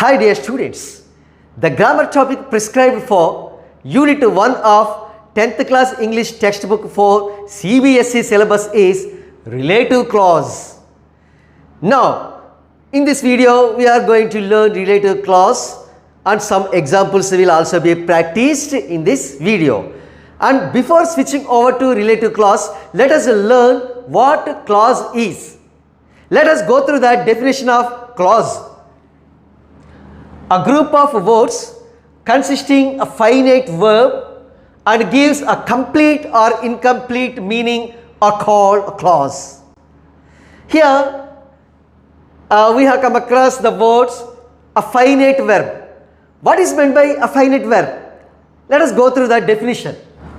Hi dear students, the grammar topic prescribed for Unit 1 of 10th class English textbook for CBSE syllabus is relative clause. Now, in this video we are going to learn relative clause and some examples will also be practiced in this video. And before switching over to relative clause, let us learn what clause is. Let us go through the definition of clause. A group of words consisting a finite verb and gives a complete or incomplete meaning are called a clause. Here we have come across the words a finite verb. What is meant by a finite verb? Let us go through that definition.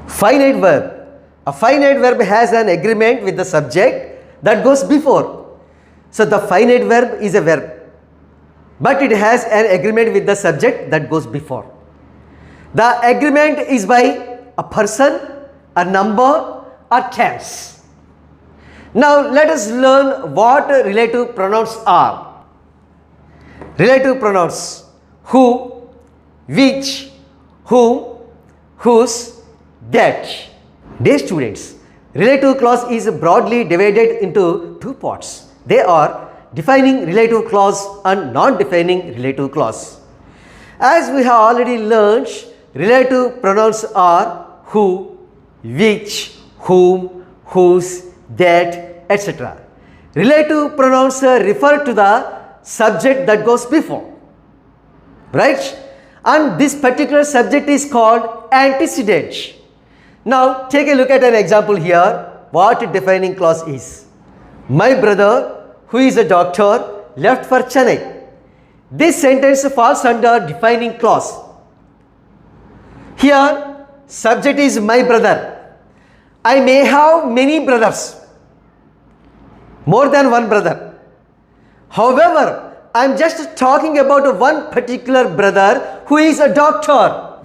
Finite verb. A finite verb has an agreement with the subject that goes before. So the finite verb is a verb, but it has an agreement with the subject that goes before. The agreement is by a person, a number, or tense. Now let us learn what relative pronouns are. Relative pronouns: who, which, whom, whose, that. Dear students, relative clause is broadly divided into two parts. They are defining relative clause and non-defining relative clause. As we have already learned, relative pronouns are who, which, whom, whose, that, etc. Relative pronouns refer to the subject that goes before, right? And this particular subject is called antecedent. Now take a look at an example here. What defining clause is? My brother, who is a doctor, left for Chennai. This sentence falls under defining clause. Here subject is my brother. I may have many brothers, more than one brother. However, I am just talking about one particular brother who is a doctor.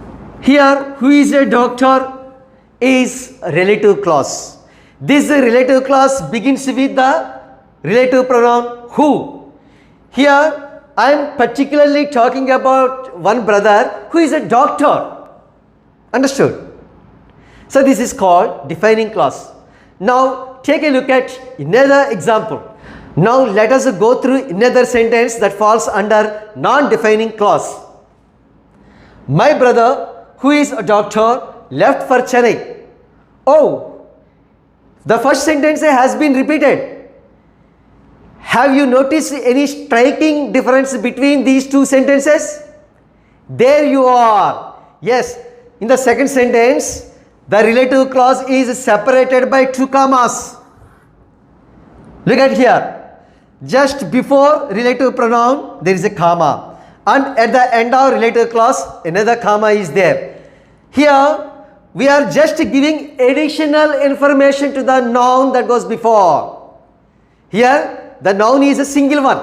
Here, who is a doctor is a relative clause. This relative clause begins with the relative pronoun who. Here, I am particularly talking about one brother who is a doctor. Understood? So this is called defining clause. Now take a look at another example. Now let us go through another sentence that falls under non-defining clause. My brother, who is a doctor, left for Chennai. Oh, the first sentence has been repeated. Have you noticed any striking difference between these two sentences? There you are. Yes, in the second sentence, the relative clause is separated by two commas. Look at here. Just before relative pronoun, there is a comma. And at the end of relative clause, another comma is there. Here, we are just giving additional information to the noun that goes before. Here, the noun is a single one.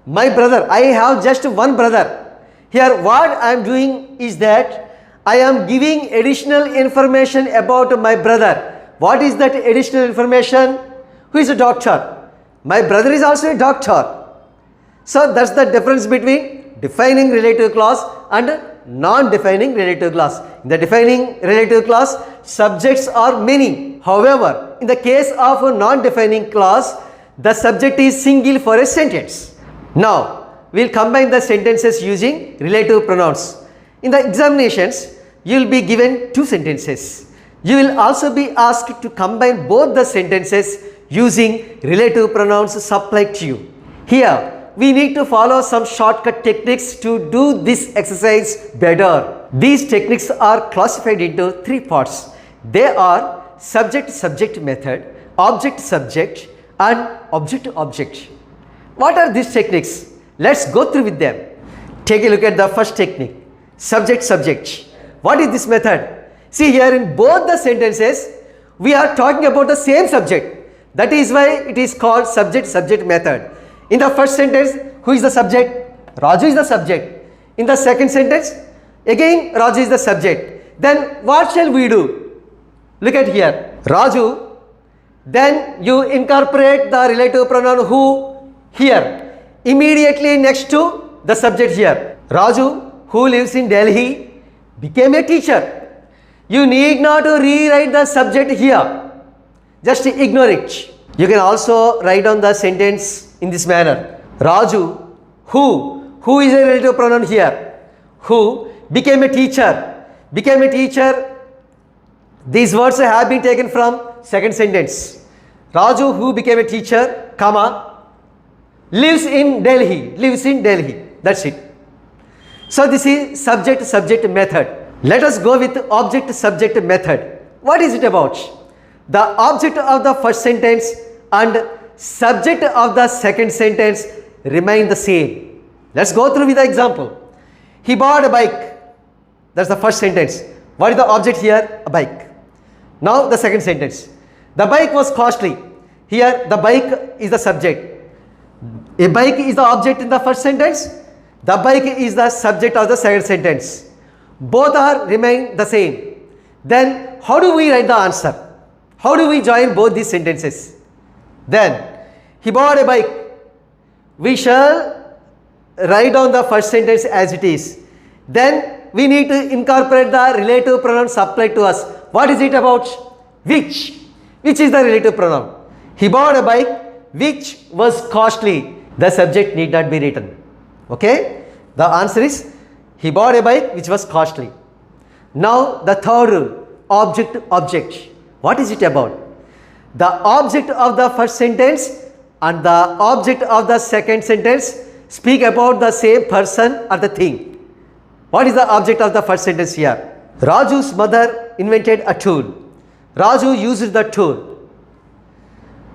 My brother. I have just one brother. Here, what I am doing is that I am giving additional information about my brother. What is that additional information? Who is a doctor? My brother is also a doctor. So that's the difference between defining relative clause and non-defining relative clause. In the defining relative clause, subjects are many. However, in the case of a non-defining clause, the subject is single for a sentence. Now, we will combine the sentences using relative pronouns. In the examinations, you will be given two sentences. You will also be asked to combine both the sentences using relative pronouns supplied to you. Here, we need to follow some shortcut techniques to do this exercise better. These techniques are classified into three parts. They are subject-subject method, object-subject, and object-object. What are these techniques? Let's go through with them. Take a look at the first technique, subject-subject. What is this method? See here, in both the sentences, we are talking about the same subject. That is why it is called subject-subject method. In the first sentence, who is the subject? Raju is the subject. In the second sentence, again Raju is the subject. Then what shall we do? Look at here. Raju. Then you incorporate the relative pronoun who here. Immediately next to the subject here. Raju, who lives in Delhi, became a teacher. You need not to rewrite the subject here. Just ignore it. You can also write down the sentence in this manner. Raju, who is a relative pronoun here? Who became a teacher. Became a teacher. These words have been taken from second sentence. Raju, who became a teacher, comma, lives in Delhi. Lives in Delhi. That's it. So this is subject-subject method. Let us go with object-subject method. What is it about? The object of the first sentence and subject of the second sentence remain the same. Let's go through with the example. He bought a bike. That's the first sentence. What is the object here? A bike. Now the second sentence. The bike was costly. Here the bike is the subject. A bike is the object in the first sentence. The bike is the subject of the second sentence. Both are remain the same. Then how do we write the answer? How do we join both these sentences? Then he bought a bike. We shall write down the first sentence as it is. Then we need to incorporate the relative pronouns applied to us. What is it about? Which? Which is the relative pronoun? He bought a bike which was costly. The subject need not be written. Okay? The answer is he bought a bike which was costly. Now the third rule, object. What is it about? The object of the first sentence and the object of the second sentence speak about the same person or the thing. What is the object of the first sentence here? Raju's mother invented a tool. Raju used the tool.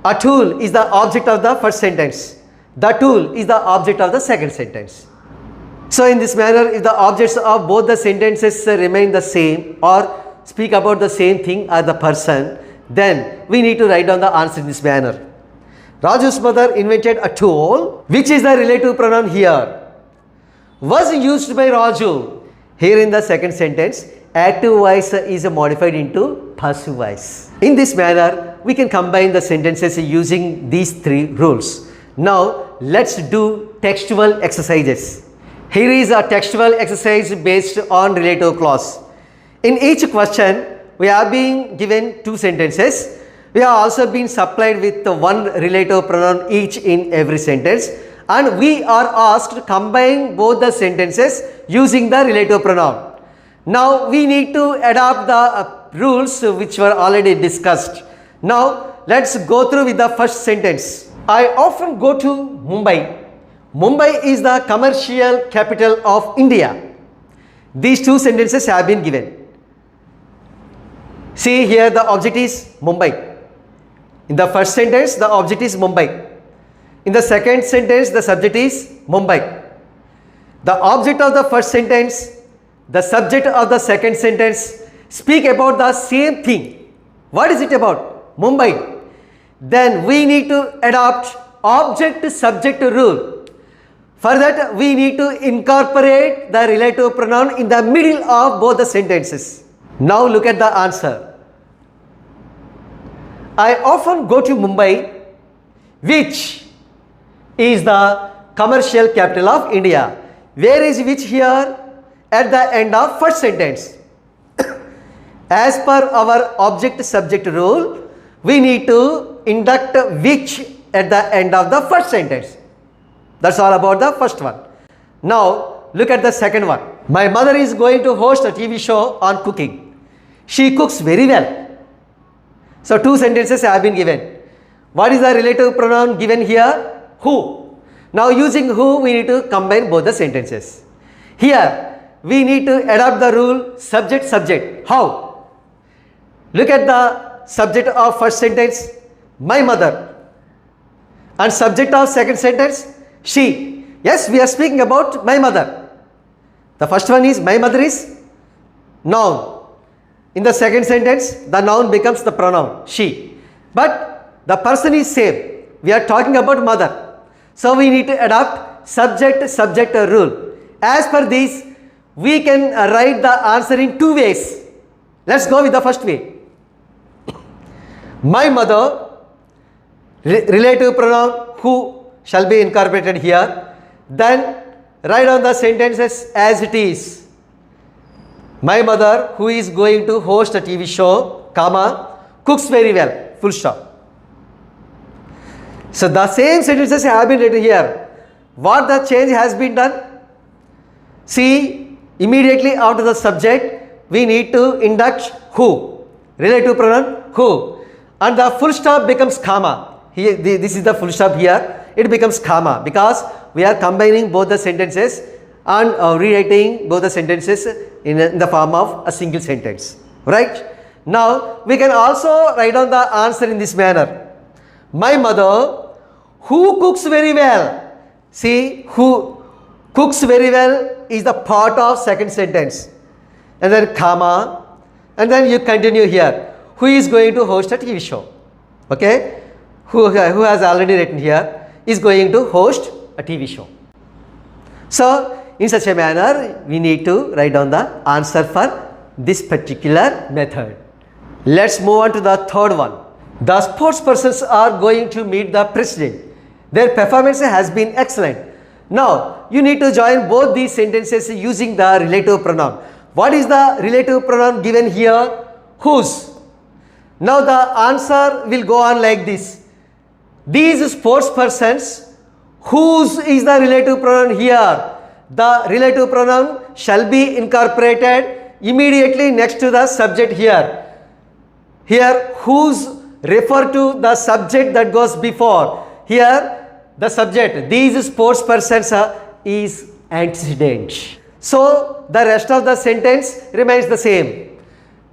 A tool is the object of the first sentence. The tool is the object of the second sentence. So in this manner, if the objects of both the sentences remain the same or speak about the same thing or the person, then we need to write down the answer in this manner. Raju's mother invented a tool. Which is the relative pronoun here? Was used by Raju. Here in the second sentence, active voice is modified into passive voice. In this manner, we can combine the sentences using these three rules. Now, let's do textual exercises. Here is a textual exercise based on relative clause. In each question, we have been given two sentences. We have also been supplied with one relative pronoun each in every sentence. And we are asked to combine both the sentences using the relative pronoun. Now, we need to adopt the rules which were already discussed. Now, let's go through with the first sentence. I often go to Mumbai. Mumbai is the commercial capital of India. These two sentences have been given. See here the object is Mumbai. In the first sentence the object is Mumbai. In the second sentence the subject is Mumbai. The object of the first sentence, the subject of the second sentence speak about the same thing. What is it about? Mumbai. Then we need to adopt object-subject rule. For that, we need to incorporate the relative pronoun in the middle of both the sentences. Now look at the answer. I often go to Mumbai, which is the commercial capital of India. Where is which here? At the end of first sentence. As per our object-subject rule, we need to induct which at the end of the first sentence. That's all about the first one. Now, look at the second one. My mother is going to host a TV show on cooking. She cooks very well. So, two sentences have been given. What is the relative pronoun given here? Who. Now, using who, we need to combine both the sentences. Here, we need to adopt the rule subject-subject. How? Look at the subject of first sentence, my mother. And subject of second sentence, she. Yes, we are speaking about my mother. The first one is my mother is noun. In the second sentence, the noun becomes the pronoun, she. But the person is same. We are talking about mother. So we need to adopt subject-subject rule. As per this, we can write the answer in two ways. Let's go with the first way. My mother, relative pronoun who shall be incorporated here. Then write down the sentences as it is. My mother, who is going to host a TV show, comma, cooks very well, full stop. So the same sentences have been written here. What the change has been done? See, immediately after the subject, we need to induct who, relative pronoun who, and the full stop becomes comma. Here, this is the full stop here. It becomes comma because we are combining both the sentences and rewriting both the sentences in the form of a single sentence. Right? Now, we can also write down the answer in this manner. My mother, who cooks very well. See, who cooks very well is the part of second sentence. And then comma. And then you continue here. Who is going to host a TV show? Okay? Who has already written here is going to host a TV show. So, in such a manner, we need to write down the answer for this particular method. Let's move on to the third one. The sports persons are going to meet the president. Their performance has been excellent. Now, you need to join both these sentences using the relative pronoun. What is the relative pronoun given here? Whose. Now, the answer will go on like this. These sports persons, whose is the relative pronoun here? The relative pronoun shall be incorporated immediately next to the subject here. Here, whose refer to the subject that goes before. Here, the subject, these sports persons is antecedent. So, the rest of the sentence remains the same.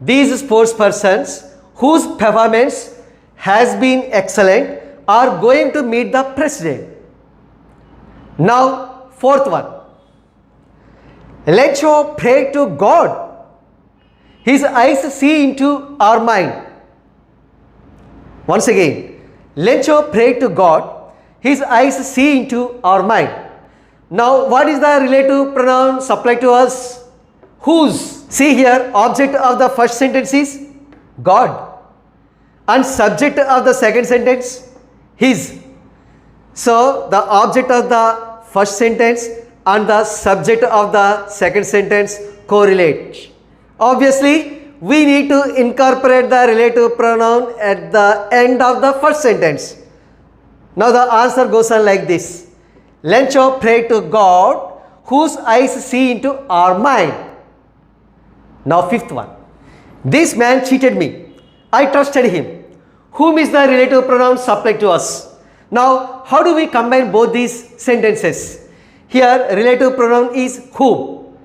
These sports persons whose performance has been excellent are going to meet the president. Now, fourth one. Let's pray to God. His eyes see into our mind. Once again, let's pray to God. His eyes see into our mind. Now, what is the relative pronoun supplied to us? Whose. See here, object of the first sentence is God. And subject of the second sentence, His. So, the object of the first sentence and the subject of the second sentence correlate. Obviously, we need to incorporate the relative pronoun at the end of the first sentence. Now the answer goes on like this. Lencho prayed to God, whose eyes see into our mind. Now fifth one. This man cheated me. I trusted him. Whom is the relative pronoun supplied to us? Now, how do we combine both these sentences? Here, relative pronoun is whom.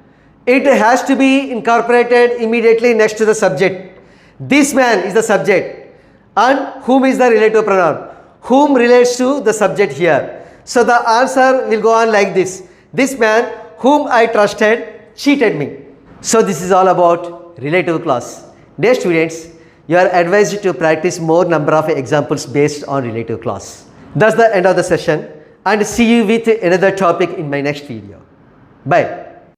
It has to be incorporated immediately next to the subject. This man is the subject. And whom is the relative pronoun? Whom relates to the subject here. So, the answer will go on like this. This man whom I trusted cheated me. So, this is all about relative clause. Dear students, you are advised to practice more number of examples based on relative clause. That's the end of the session, and see you with another topic in my next video. Bye.